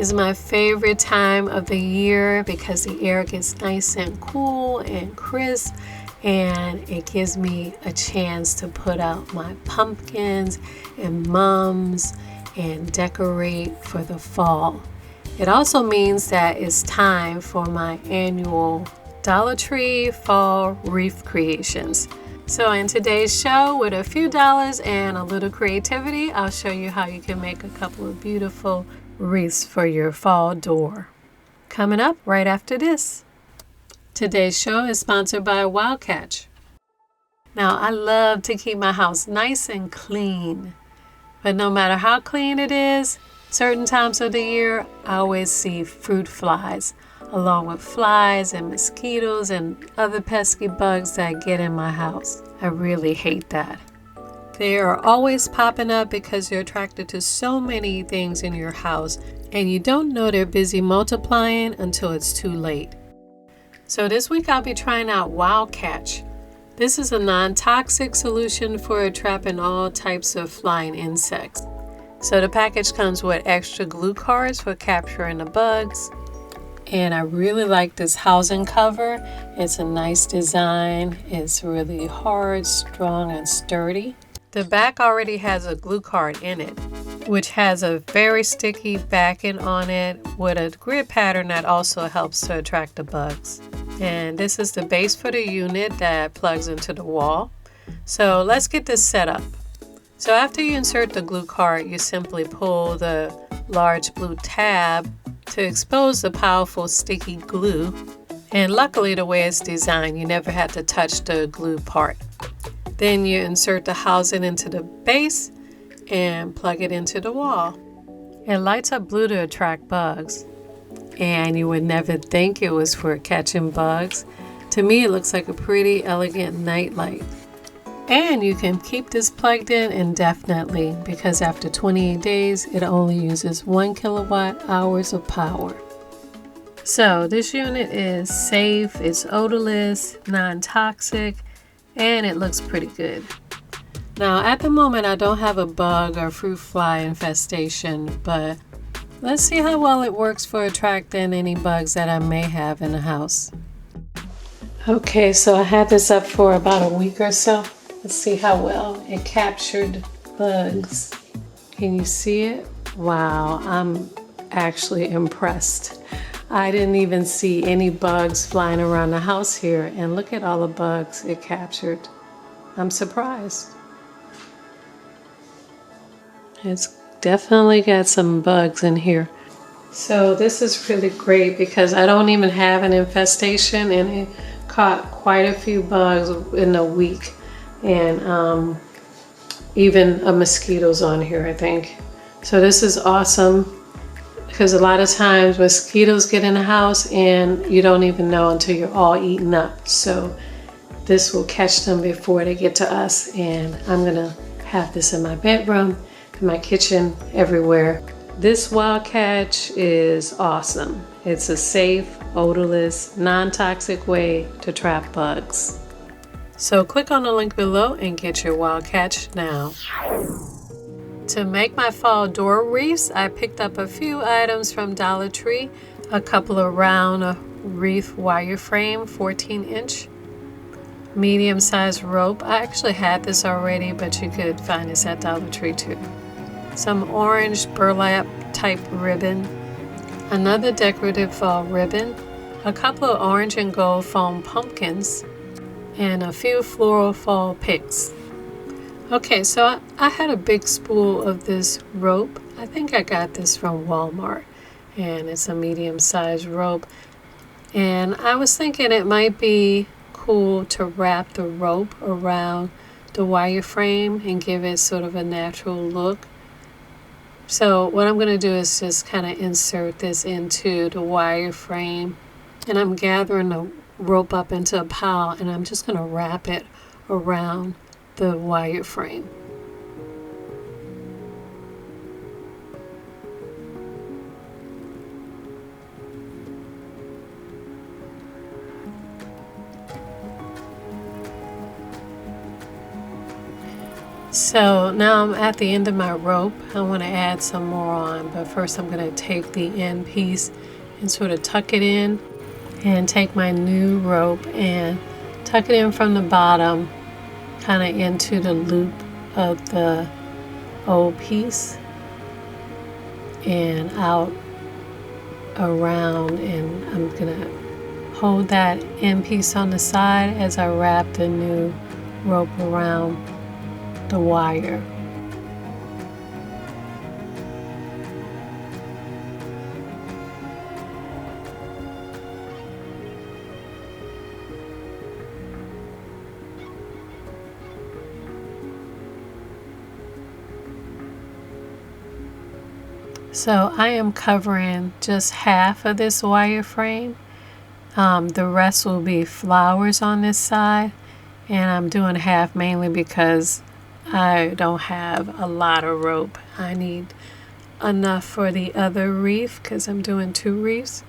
is my favorite time of the year because the air gets nice and cool and crisp, and it gives me a chance to put out my pumpkins and mums and decorate for the fall. It also means that it's time for my annual Dollar Tree Fall Wreath creations. So in today's show, with a few dollars and a little creativity, I'll show you how you can make a couple of beautiful wreaths for your fall door. Coming up right after this. Today's show is sponsored by Wowcatch. Now, I love to keep my house nice and clean, but no matter how clean it is, certain times of the year, I always see fruit flies, along with flies and mosquitoes and other pesky bugs that get in my house. I really hate that. They are always popping up because you're attracted to so many things in your house, and you don't know they're busy multiplying until it's too late. So this week I'll be trying out Wowcatch. This is a non-toxic solution for trapping all types of flying insects. So the package comes with extra glue cards for capturing the bugs. And I really like this housing cover. It's a nice design. It's really hard, strong, and sturdy. The back already has a glue card in it, which has a very sticky backing on it with a grid pattern that also helps to attract the bugs. And this is the base for the unit that plugs into the wall. So let's get this set up. So after you insert the glue card, you simply pull the large blue tab to expose the powerful sticky glue. And luckily, the way it's designed, you never have to touch the glue part. Then you insert the housing into the base and plug it into the wall. It lights up blue to attract bugs. And you would never think it was for catching bugs. To me, it looks like a pretty elegant nightlight. And you can keep this plugged in indefinitely because after 28 days, it only uses 1 kilowatt hours of power. So this unit is safe, it's odorless, non-toxic, and it looks pretty good. Now at the moment, I don't have a bug or fruit fly infestation, but let's see how well it works for attracting any bugs that I may have in the house. Okay, so I had this up for about a week or so. Let's see how well it captured bugs. Can you see it? Wow, I'm actually impressed. I didn't even see any bugs flying around the house here, and look at all the bugs it captured. I'm surprised. It's definitely got some bugs in here. So this is really great because I don't even have an infestation, and it caught quite a few bugs in a week. And even a mosquitoes on here, I think. So this is awesome because a lot of times mosquitoes get in the house and you don't even know until you're all eaten up. So this will catch them before they get to us. And I'm gonna have this in my bedroom, in my kitchen, everywhere. This Wowcatch is awesome. It's a safe, odorless, non-toxic way to trap bugs. So click on the link below and get your Wowcatch now. To make my fall door wreaths, I picked up a few items from Dollar Tree, a couple of round wreath wireframe, 14-inch, medium-sized rope. I actually had this already, but you could find this at Dollar Tree too. Some orange burlap type ribbon, another decorative fall ribbon, a couple of orange and gold foam pumpkins, and a few floral fall picks. Okay, so I had a big spool of this rope. I think I got this from Walmart, and it's a medium-sized rope. And I was thinking it might be cool to wrap the rope around the wireframe and give it sort of a natural look. So what I'm going to do is just kind of insert this into the wireframe, and I'm gathering the rope up into a pile, and I'm just going to wrap it around the wireframe. So now I'm at the end of my rope. I want to add some more on, but first I'm going to take the end piece and sort of tuck it in, and take my new rope and tuck it in from the bottom kind of into the loop of the old piece and out around, and I'm gonna hold that end piece on the side as I wrap the new rope around the wire. So I am covering just half of this wire frame. The rest will be flowers on this side, and I'm doing half mainly because I don't have a lot of rope. I need enough for the other wreath because I'm doing 2 wreaths.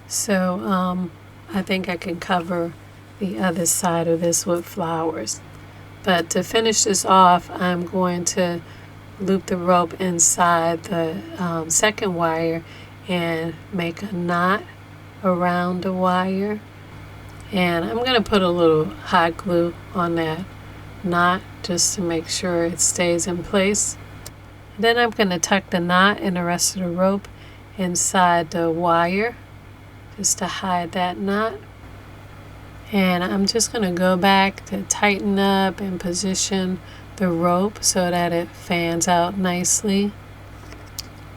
So I think I can cover the other side of this with flowers. But to finish this off, I'm going to loop the rope inside the second wire and make a knot around the wire. And I'm going to put a little hot glue on that knot just to make sure it stays in place. Then I'm going to tuck the knot and the rest of the rope inside the wire just to hide that knot. And I'm just going to go back to tighten up and position the rope so that it fans out nicely.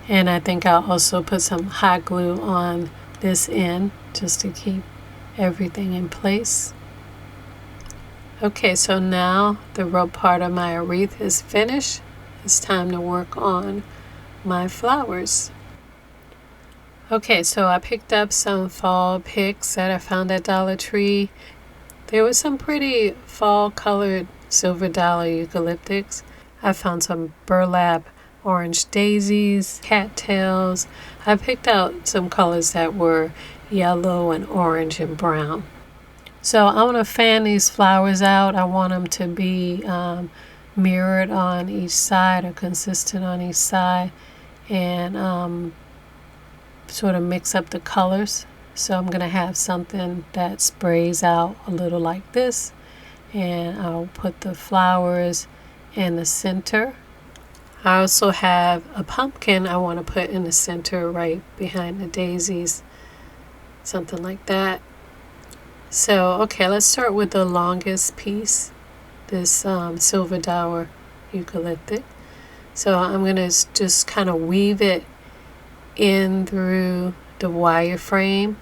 And I think I'll also put some hot glue on this end just to keep everything in place. Okay, so now the rope part of my wreath is finished. It's time to work on my flowers. Okay, so I picked up some fall picks that I found at Dollar Tree. There was some pretty fall colored silver dollar eucalyptics. I found some burlap orange daisies, cattails. I picked out some colors that were yellow and orange and brown. So I want to fan these flowers out. I want them to be mirrored on each side or consistent on each side, and sort of mix up the colors. So I'm going to have something that sprays out a little like this, and I'll put the flowers in the center. I also have a pumpkin I want to put in the center right behind the daisies, something like that. So okay, let's start with the longest piece, this silver dollar eucalyptic. So I'm going to just kind of weave it in through the wire frame,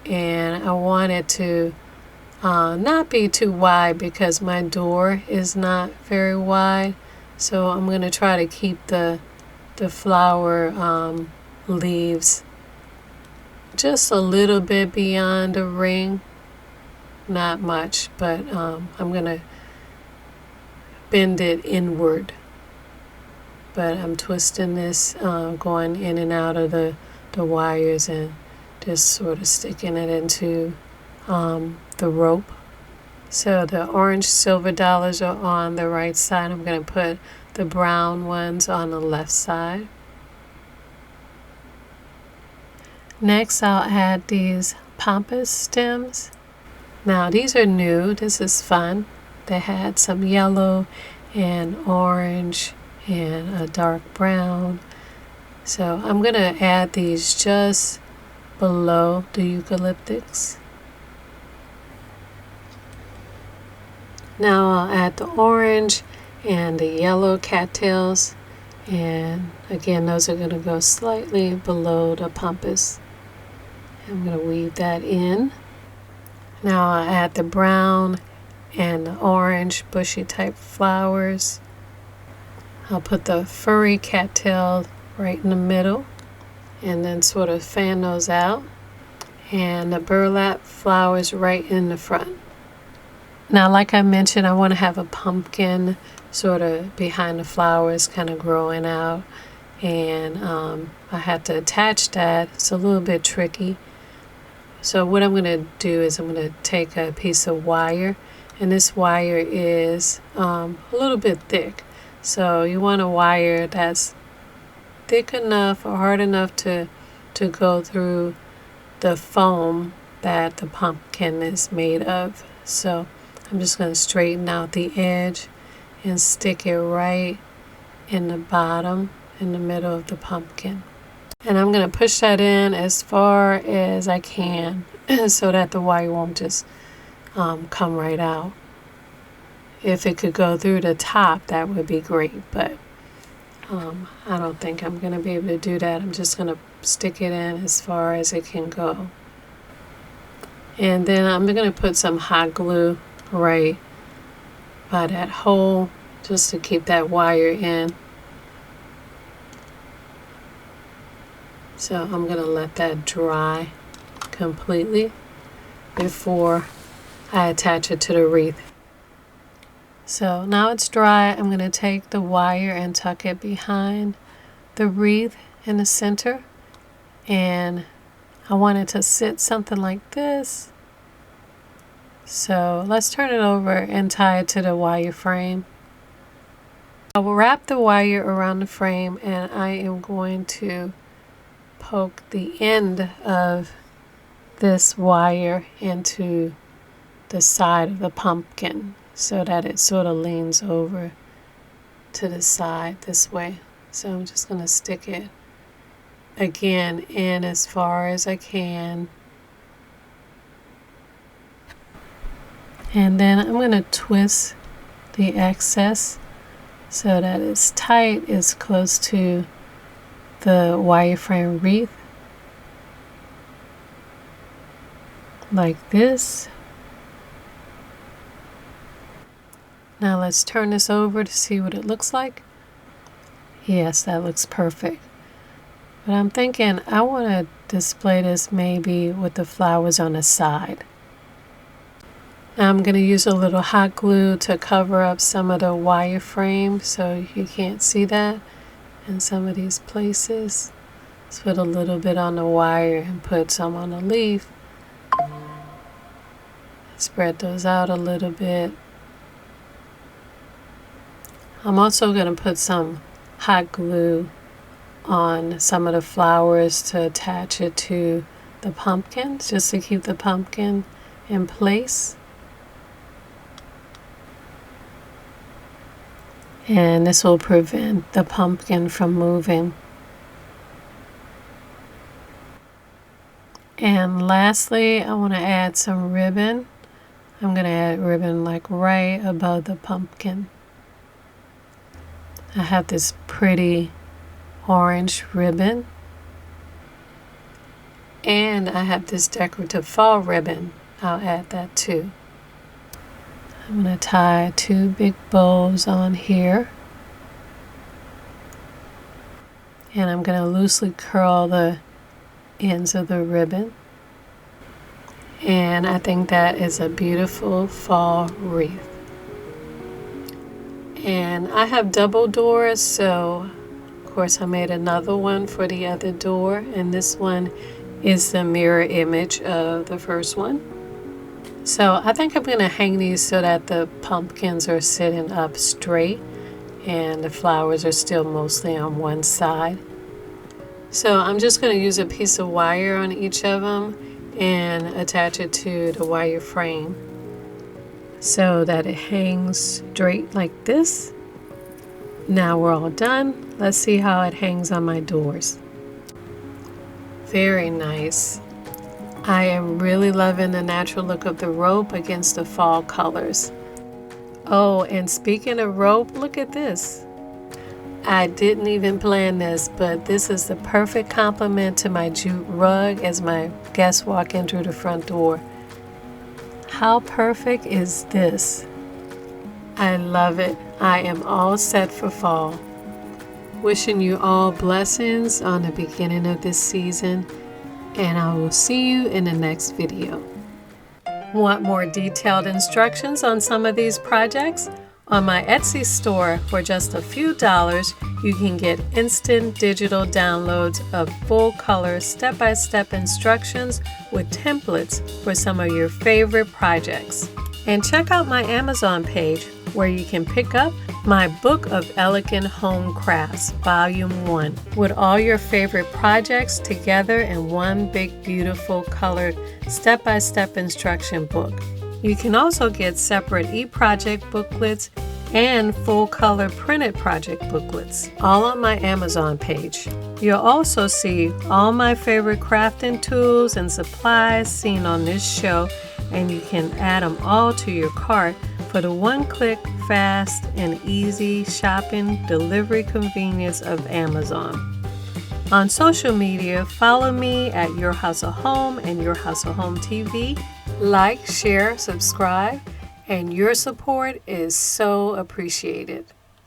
and I want it to not be too wide because my door is not very wide. So I'm going to try to keep the flower leaves just a little bit beyond the ring, not much, but I'm going to bend it inward. But I'm twisting this, going in and out of the wires and just sort of sticking it into the rope. So the orange silver dollars are on the right side. I'm going to put the brown ones on the left side. Next, I'll add these pampas stems. Now these are new. This is fun. They had some yellow and orange and a dark brown. So I'm going to add these just below the eucalyptics. Now I'll add the orange and the yellow cattails, and again those are going to go slightly below the pampas. I'm going to weave that in. Now I'll add the brown and the orange bushy type flowers. I'll put the furry cattail right in the middle and then sort of fan those out, and the burlap flowers right in the front. Now, like I mentioned, I want to have a pumpkin sort of behind the flowers kind of growing out, and I have to attach that. It's a little bit tricky. So what I'm going to do is I'm going to take a piece of wire and this wire is a little bit thick. So you want a wire that's thick enough or hard enough to go through the foam that the pumpkin is made of. So I'm just going to straighten out the edge and stick it right in the bottom, in the middle of the pumpkin. And I'm going to push that in as far as I can so that the wire won't just come right out. If it could go through the top, that would be great, but I don't think I'm going to be able to do that. I'm just going to stick it in as far as it can go. And then I'm going to put some hot glue right by that hole just to keep that wire in. So I'm going to let that dry completely before I attach it to the wreath. So now it's dry. I'm going to take the wire and tuck it behind the wreath in the center, and I want it to sit something like this. So let's turn it over and tie it to the wire frame. I will wrap the wire around the frame, and I am going to poke the end of this wire into the side of the pumpkin so that it sort of leans over to the side this way. So I'm just going to stick it again in as far as I can. And then I'm going to twist the excess so that it's tight, it's close to the wireframe wreath, like this. Now let's turn this over to see what it looks like. Yes, that looks perfect. But I'm thinking I want to display this maybe with the flowers on the side. Now I'm going to use a little hot glue to cover up some of the wireframe so you can't see that in some of these places. Let's put a little bit on the wire and put some on the leaf. Spread those out a little bit. I'm also going to put some hot glue on some of the flowers to attach it to the pumpkin, just to keep the pumpkin in place. And this will prevent the pumpkin from moving. And lastly, I want to add some ribbon. I'm going to add ribbon like right above the pumpkin. I have this pretty orange ribbon, and I have this decorative fall ribbon. I'll add that too. I'm going to tie 2 big bows on here, and I'm going to loosely curl the ends of the ribbon, and I think that is a beautiful fall wreath. And I have double doors, so of course I made another one for the other door, and this one is the mirror image of the first one. So I think I'm going to hang these so that the pumpkins are sitting up straight and the flowers are still mostly on one side. So I'm just going to use a piece of wire on each of them and attach it to the wire frame so that it hangs straight like this. Now we're all done. Let's see how it hangs on my doors. Very nice. I am really loving the natural look of the rope against the fall colors. Oh, and speaking of rope, look at this. I didn't even plan this, but this is the perfect complement to my jute rug as my guests walk in through the front door. How perfect is this? I love it. I am all set for fall. Wishing you all blessings on the beginning of this season, and I will see you in the next video. Want more detailed instructions on some of these projects? On my Etsy store, for just a few dollars, you can get instant digital downloads of full-color step-by-step instructions with templates for some of your favorite projects. And check out my Amazon page where you can pick up my Book of Elegant Home Crafts, Volume 1, with all your favorite projects together in one big, beautiful, colored, step-by-step instruction book. You can also get separate e-project booklets and full-color printed project booklets, all on my Amazon page. You'll also see all my favorite crafting tools and supplies seen on this show, and you can add them all to your cart for the one-click, fast, and easy shopping delivery convenience of Amazon. On social media, follow me at Your House of Home and Your House of Home TV. Like, share, subscribe, and your support is so appreciated.